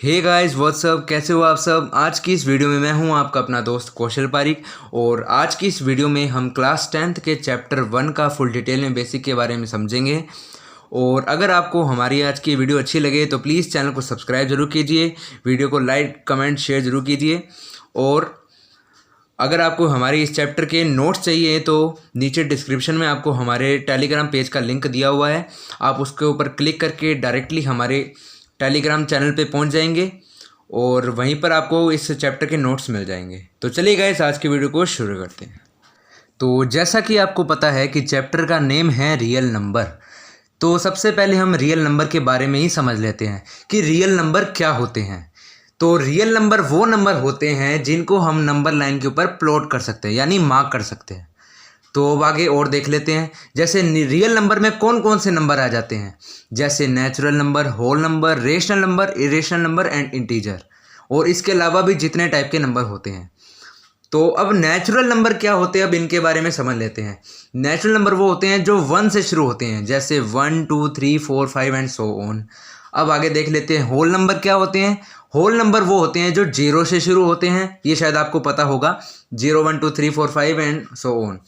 Hey guys what's up, कैसे हो आप सब। आज की इस वीडियो में मैं हूं आपका अपना दोस्त कौशल पारिक। और आज की इस वीडियो में हम क्लास 10th के चैप्टर 1 का फुल डिटेल में बेसिक के बारे में समझेंगे। और अगर आपको हमारी आज की वीडियो अच्छी लगे तो प्लीज़ चैनल को सब्सक्राइब जरूर कीजिए, वीडियो को लाइक कमेंट शेयर जरूर कीजिए। और अगर आपको हमारे इस चैप्टर के नोट्स चाहिए तो नीचे डिस्क्रिप्शन में आपको हमारे टेलीग्राम पेज का लिंक दिया हुआ है, आप उसके ऊपर क्लिक करके डायरेक्टली हमारे टेलीग्राम चैनल पे पहुंच जाएंगे और वहीं पर आपको इस चैप्टर के नोट्स मिल जाएंगे। तो चलिए गाइस आज की वीडियो को शुरू करते हैं। तो जैसा कि आपको पता है कि चैप्टर का नेम है रियल नंबर, तो सबसे पहले हम रियल नंबर के बारे में ही समझ लेते हैं कि रियल नंबर क्या होते हैं। तो रियल नंबर वो नंबर होते हैं जिनको हम नंबर लाइन के ऊपर प्लॉट कर सकते हैं, यानी मार्क कर सकते हैं। तो अब आगे और देख लेते हैं, जैसे रियल नंबर में कौन कौन से नंबर आ जाते हैं, जैसे natural number, whole number, rational number, irrational number and integer. और इसके अलावा भी जितने टाइप के नंबर होते हैं। तो अब नेचुरल नंबर क्या होते हैं, अब इनके बारे में समझ लेते हैं। नेचुरल नंबर वो होते हैं जो 1 से शुरू होते हैं, जैसे 1 2 3 4 5 एंड सो ऑन। अब आगे देख लेते हैं होल नंबर क्या होते हैं। होल नंबर वो होते हैं जो 0 से शुरू होते हैं, ये शायद आपको पता होगा, 0 1 2 3 4 5 एंड सो ऑन।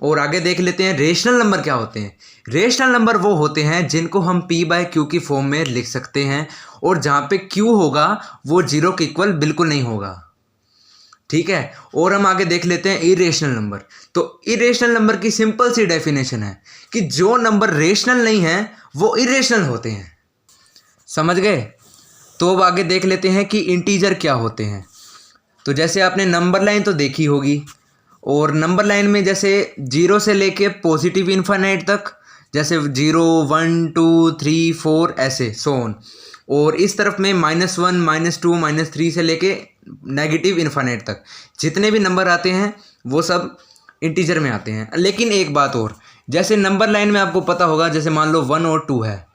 और आगे देख लेते हैं रेशनल नंबर क्या होते हैं। रेशनल नंबर वो होते हैं जिनको हम p/q की फॉर्म में लिख सकते हैं, और जहाँ पे q होगा वो 0 के इक्वल बिल्कुल नहीं होगा, ठीक है। और हम आगे देख लेते हैं इरेशनल नंबर। तो इरेशनल नंबर की सिंपल सी डेफिनेशन है कि जो नंबर रेशनल नहीं है वो इरेशनल होते हैं, समझ गए। तो अब आगे देख लेते हैं कि इंटीजर क्या होते हैं। तो जैसे आपने नंबर लाइन तो देखी होगी, और नंबर लाइन में जैसे 0 से लेके पॉजिटिव इन्फिनिट तक, जैसे 0 1 2 3 4 ऐसे सो ऑन। और इस तरफ में -1 -2 -3 से लेके नेगेटिव इन्फिनिट तक जितने भी नंबर आते हैं वो सब इंटीजर में आते हैं। लेकिन एक बात और, जैसे नंबर लाइन में आपको पता होगा, जैसे मान लो 1 और 2 है।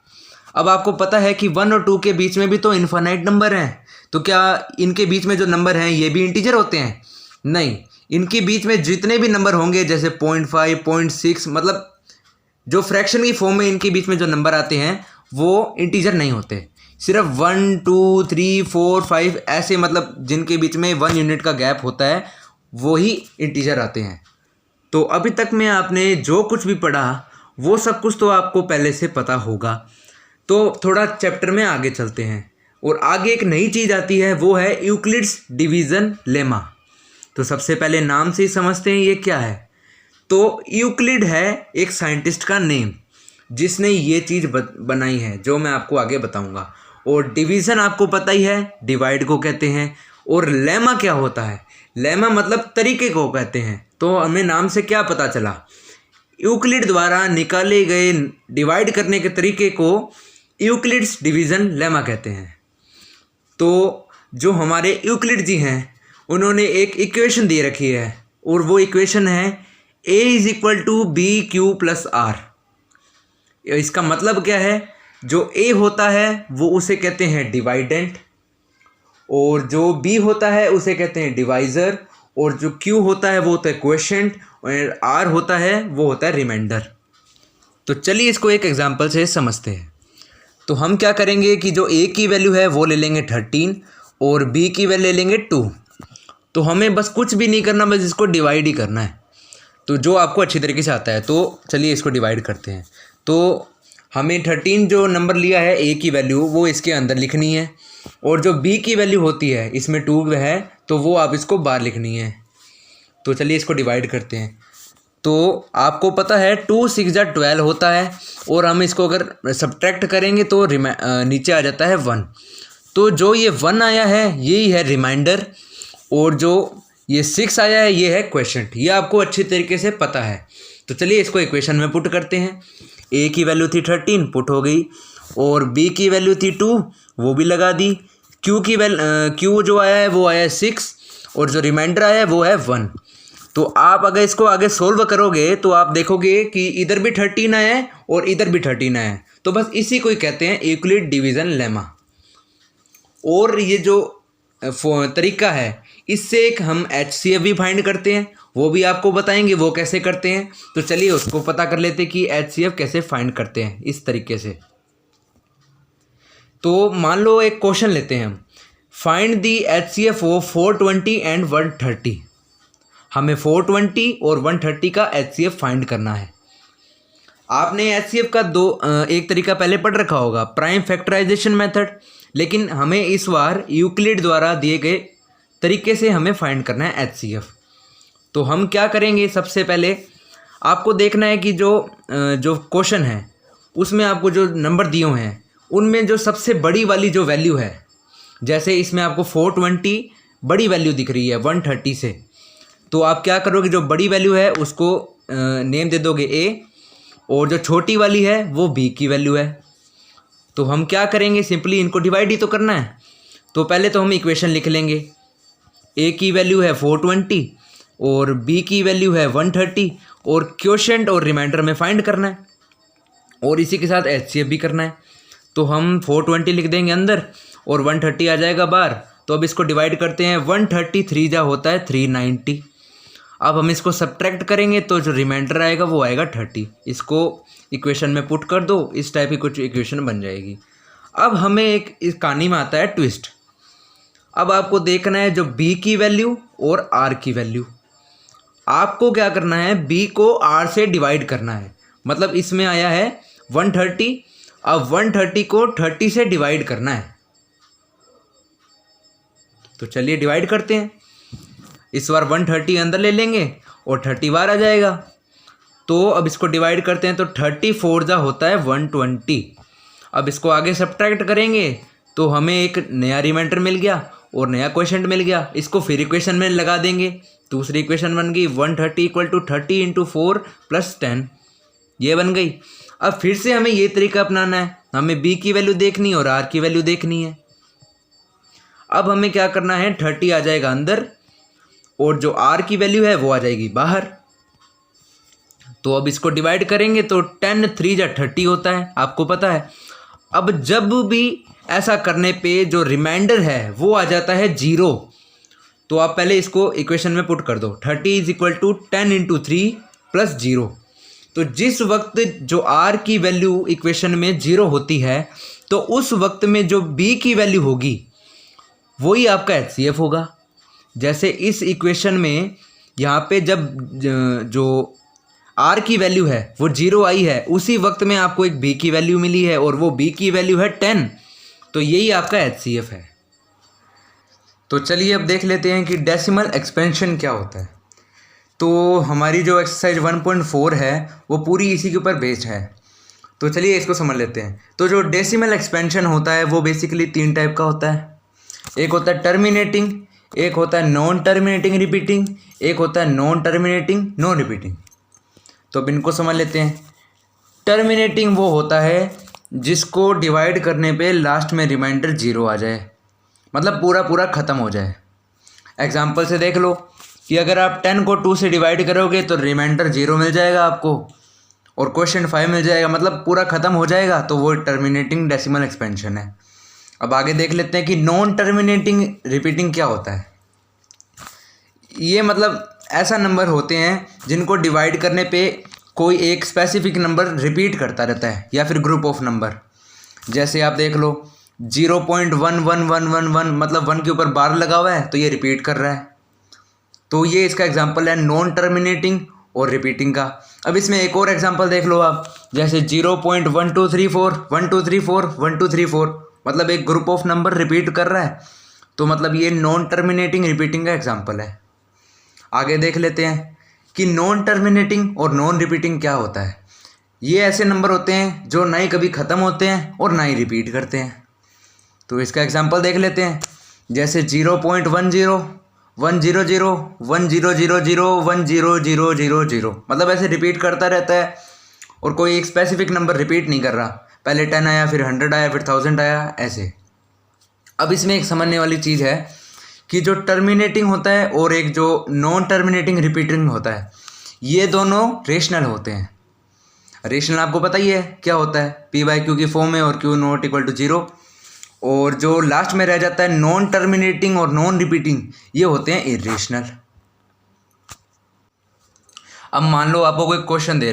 अब आपको पता है कि 1 और 2 के बीच में भी तो इन्फिनिट नंबर हैं, तो क्या इनके बीच में जो नंबर हैं ये भी इंटीजर होते हैं? नहीं, इनके बीच में जितने भी नंबर होंगे, जैसे 0.5 0.6, मतलब जो फ्रैक्शन की फॉर्म में इनके बीच में जो नंबर आते हैं वो इंटीजर नहीं होते। सिर्फ 1 2 3 4 5 ऐसे, मतलब जिनके बीच में 1 यूनिट का गैप होता है वो ही इंटीजर आते हैं। तो अभी तक में आपने जो कुछ भी पढ़ा वो सब कुछ तो आपको पहले से पता होगा। तो थोड़ा चैप्टर में आगे चलते हैं, और आगे एक नई चीज़ आती है, वो है यूक्लिड्स डिवीज़न लेमा। तो सबसे पहले नाम से ही समझते हैं ये क्या है। तो यूक्लिड है एक साइंटिस्ट का नेम जिसने ये चीज़ बनाई है, जो मैं आपको आगे बताऊंगा। और डिवीज़न आपको पता ही है, डिवाइड को कहते हैं। और लेमा क्या होता है, लेमा मतलब तरीके को कहते हैं। तो हमें नाम से क्या पता चला, यूक्लिड द्वारा निकाले गए डिवाइड करने के तरीके को यूक्लिड्स डिवीज़न लेमा कहते हैं। तो जो हमारे यूक्लिड जी हैं उन्होंने एक इक्वेशन दे रखी है, और वो इक्वेशन है a = bq + r। इसका मतलब क्या है, जो a होता है वो उसे कहते हैं डिवाइडेंट, और जो b होता है उसे कहते हैं डिवाइज़र, और जो q होता है वो होता है क्वोशिएंट, और r होता है वो होता है रिमाइंडर। तो चलिए इसको एक एग्जांपल से समझते हैं। तो हम क्या करेंगे कि जो a की वैल्यू है वो ले लेंगे 13, और b की वैल्यू ले लेंगे 2। तो हमें बस कुछ भी नहीं करना, बस इसको डिवाइड ही करना है, तो जो आपको अच्छी तरीके से आता है। तो चलिए इसको डिवाइड करते हैं। तो हमें 13 जो नंबर लिया है a की वैल्यू वो इसके अंदर लिखनी है, और जो b की वैल्यू होती है इसमें 2 है तो वो आप इसको बाहर लिखनी है। तो चलिए इसको डिवाइड करते हैं। तो आपको पता है 2 6 12 होता है, और हम इसको अगर सब्ट्रैक्ट करेंगे तो नीचे आ जाता है 1। तो जो ये 1 आया है यही है रिमाइंडर, और जो ये 6 आया है ये है क्वोशिएंट। ये आपको अच्छी तरीके से पता है। तो चलिए इसको इक्वेशन में पुट करते हैं। a की वैल्यू थी 13, पुट हो गई, और b की वैल्यू थी 2, वो भी लगा दी। q जो आया है वो आया है 6, और जो रिमाइंडर आया है वो है 1। तो आप अगर इसको आगे सोल्व करोगे तो आप देखोगे कि इधर भी 13 आया है और इधर भी 13 आया है। तो बस इसी को ही कहते हैं यूक्लिड डिवीज़न लेमा। और ये जो तरीका है इससे एक हम HCF भी फाइंड करते हैं, वो भी आपको बताएंगे वो कैसे करते हैं। तो चलिए उसको पता कर लेते हैं कि HCF कैसे फाइंड करते हैं इस तरीके से। तो मान लो एक क्वेश्चन लेते हैं हम find the HCF of 420 and 130। हमें 420 और 130 का HCF फाइंड करना है। आपने HCF का एक तरीका पहले पढ़ रखा होगा, प्राइम फैक्टराइजेशन मेथड, लेकिन हमें इस बार यूक्लिड द्वारा दिए गए तरीके से हमें फाइंड करना है HCF। तो हम क्या करेंगे, सबसे पहले आपको देखना है कि जो क्वेश्चन है उसमें आपको जो नंबर दिए हुए हैं उनमें जो सबसे बड़ी वाली जो वैल्यू है, जैसे इसमें आपको 420 बड़ी वैल्यू दिख रही है 130 से, तो आप क्या करोगे, जो बड़ी वैल्यू है उसको नेम दे दोगे A, और जो छोटी वाली है वो B की वैल्यू है। तो हम क्या करेंगे, सिंपली इनको डिवाइड ही तो करना है। तो पहले तो हम इक्वेशन लिख लेंगे, A की वैल्यू है 420 और B की वैल्यू है 130, और क्वोशेंट और रिमाइंडर में फाइंड करना है, और इसी के साथ HCF भी करना है। तो हम 420 लिख देंगे अंदर और 130 आ जाएगा बाहर। तो अब इसको डिवाइड करते हैं, 133 जा होता है 390। अब हम इसको सब्ट्रैक्ट करेंगे तो जो रिमाइंडर आएगा वो आएगा 30। इसको इक्वेशन में पुट कर दो, इस टाइप की कुछ इक्वेशन बन जाएगी। अब हमें एक इस कहानी में आता है ट्विस्ट। अब आपको देखना है जो B की वैल्यू और R की वैल्यू, आपको क्या करना है, B को R से डिवाइड करना है। मतलब इसमें आया है 130, अब 130 को 30 से डिवाइड करना है। तो चलिए डिवाइड करते हैं। इस बार 130 अंदर ले लेंगे और 30 बार आ जाएगा। तो अब इसको डिवाइड करते हैं, तो 34 जा होता है 120। अब इसको आगे सब्ट्रैक्ट करेंगे तो हमें एक नया रिमाइंडर मिल गया और नया क्वोशेंट मिल गया। इसको फिर इक्वेशन में लगा देंगे, दूसरी इक्वेशन बन गई 130 = 30 × 4 + 10, ये बन गई। अब फिर से हमें ये तरीका अपनाना है, हमें B की वैल्यू देखनी है और R की वैल्यू देखनी है। अब हमें क्या करना है, 30 आ जाएगा अंदर और जो R की वैल्यू है वो आ जाएगी बाहर। तो अब इसको डिवाइड करेंगे तो 10 3 जा 30 होता है, आपको पता है। अब जब भी ऐसा करने पे जो रिमाइंडर है वो आ जाता है 0, तो आप पहले इसको इक्वेशन में पुट कर दो, 30 = 10 × 3 + 0। तो जिस वक्त जो R की वैल्यू इक्वेशन में 0 होती है तो उस वक्त में जो B की वैल्यू होगी वही आपका HCF होगा। जैसे इस इक्वेशन में यहाँ पे जब जो R की वैल्यू है वो 0 आई है, उसी वक्त में आपको एक B की वैल्यू मिली है और वो B की वैल्यू है 10, तो यही आपका HCF है। तो चलिए अब देख लेते हैं कि डेसिमल एक्सपेंशन क्या होता है। तो हमारी जो एक्सरसाइज 1.4 है वो पूरी इसी के ऊपर बेस्ड है। तो चलिए इसको समझ लेते हैं। तो जो डेसिमल एक्सपेंशन होता है वो बेसिकली 3 टाइप का होता है। एक होता है टर्मिनेटिंग, एक होता है नॉन टर्मिनेटिंग रिपीटिंग, एक होता है नॉन टर्मिनेटिंग नॉन रिपीटिंग। तो अब इनको समझ लेते हैं। टर्मिनेटिंग वो होता है जिसको डिवाइड करने पे लास्ट में रिमाइंडर 0 आ जाए, मतलब पूरा ख़त्म हो जाए। एग्जाम्पल से देख लो कि अगर आप 10 को 2 से डिवाइड करोगे तो रिमाइंडर 0 मिल जाएगा आपको और क्वोशेंट 5 मिल जाएगा, मतलब पूरा ख़त्म हो जाएगा। तो वो टर्मिनेटिंग डेसिमल एक्सपेंशन है। अब आगे देख लेते हैं कि नॉन टर्मिनेटिंग रिपीटिंग क्या होता है। ये मतलब ऐसा नंबर होते हैं जिनको डिवाइड करने पे कोई एक स्पेसिफिक नंबर रिपीट करता रहता है या फिर ग्रुप ऑफ नंबर। जैसे आप देख लो 0.11111, मतलब 1 के ऊपर बार लगा हुआ है तो ये रिपीट कर रहा है। तो ये इसका एग्जांपल है नॉन टर्मिनेटिंग और रिपीटिंग का। अब इसमें एक और एग्जांपल देख लो आप, जैसे 0.1234 1234 1234, मतलब एक ग्रुप ऑफ नंबर रिपीट कर रहा है। तो मतलब ये नॉन टर्मिनेटिंग रिपीटिंग का एग्जांपल है। आगे देख लेते हैं कि नॉन टर्मिनेटिंग और नॉन रिपीटिंग क्या होता है। ये ऐसे नंबर होते हैं जो ना ही कभी ख़त्म होते हैं और ना ही रिपीट करते हैं। तो इसका एग्जांपल देख लेते हैं, जैसे 0.10 100 100 1000, मतलब ऐसे रिपीट करता रहता है और कोई एक स्पेसिफिक नंबर रिपीट नहीं कर रहा। पहले 10 आया, फिर 100 आया, फिर 1000 आया, ऐसे। अब इसमें एक समझने वाली चीज़ है कि जो टर्मिनेटिंग होता है और एक जो नॉन टर्मिनेटिंग रिपीटिंग होता है, ये दोनों रेशनल होते हैं। रेशनल आपको पता ही है क्या होता है, P/Q की फॉर्म में और Q ≠ 0। और जो लास्ट में रह जाता है नॉन टर्मिनेटिंग और नॉन रिपीटिंग, ये होते हैं इरेशनल। अब मान लो आपको कोई क्वेश्चन दे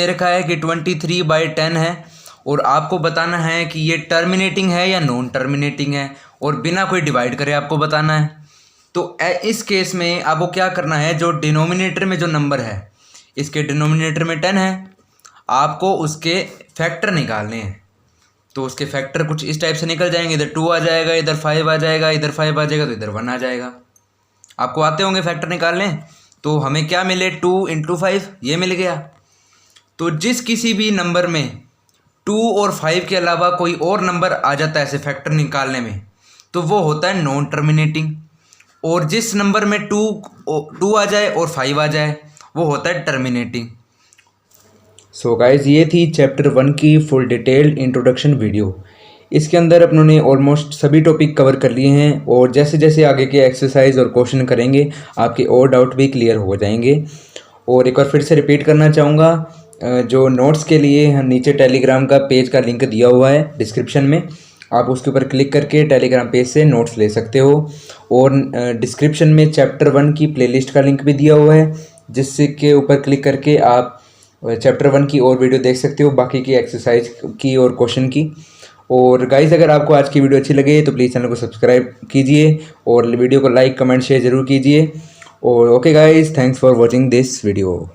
रखा है, कि 23/10 है और आपको बताना है कि ये टर्मिनेटिंग है या नॉन टर्मिनेटिंग है, और बिना कोई डिवाइड करे आपको बताना है। तो इस केस में आपको क्या करना है, जो डिनोमिनेटर में जो नंबर है, इसके डिनोमिनेटर में 10 है, आपको उसके फैक्टर निकालने हैं। तो उसके फैक्टर कुछ इस टाइप से निकल जाएंगे, इधर 2 आ जाएगा, इधर 5 आ जाएगा, इधर 5 आ जाएगा, तो इधर 1 आ जाएगा। आपको आते होंगे फैक्टर निकालने। तो हमें क्या मिले, 2 × 5 ये मिल गया। तो जिस किसी भी नंबर में 2 और 5 के अलावा कोई और नंबर आ जाता है ऐसे फैक्टर निकालने में, तो वो होता है नॉन टर्मिनेटिंग। और जिस नंबर में 2 आ जाए और 5 आ जाए, वो होता है टर्मिनेटिंग। सो गाइज, ये थी चैप्टर 1 की फुल डिटेल्ड इंट्रोडक्शन वीडियो। इसके अंदर अपनों ने ऑलमोस्ट सभी टॉपिक कवर कर लिए हैं, और जैसे जैसे आगे के एक्सरसाइज और क्वेश्चन करेंगे आपके और डाउट भी क्लियर हो जाएंगे। और एक बार फिर से रिपीट करना चाहूँगा, जो नोट्स के लिए हम नीचे टेलीग्राम का पेज का लिंक दिया हुआ है डिस्क्रिप्शन में, आप उसके ऊपर क्लिक करके टेलीग्राम पेज से नोट्स ले सकते हो। और डिस्क्रिप्शन में चैप्टर 1 की प्लेलिस्ट का लिंक भी दिया हुआ है, जिससे के ऊपर क्लिक करके आप चैप्टर 1 की और वीडियो देख सकते हो, बाकी की एक्सरसाइज की और क्वेश्चन की। और गाइज़, अगर आपको आज की वीडियो अच्छी लगे तो प्लीज़ चैनल को सब्सक्राइब कीजिए और वीडियो को लाइक कमेंट शेयर ज़रूर कीजिए। और okay guys, thanks for watching this video.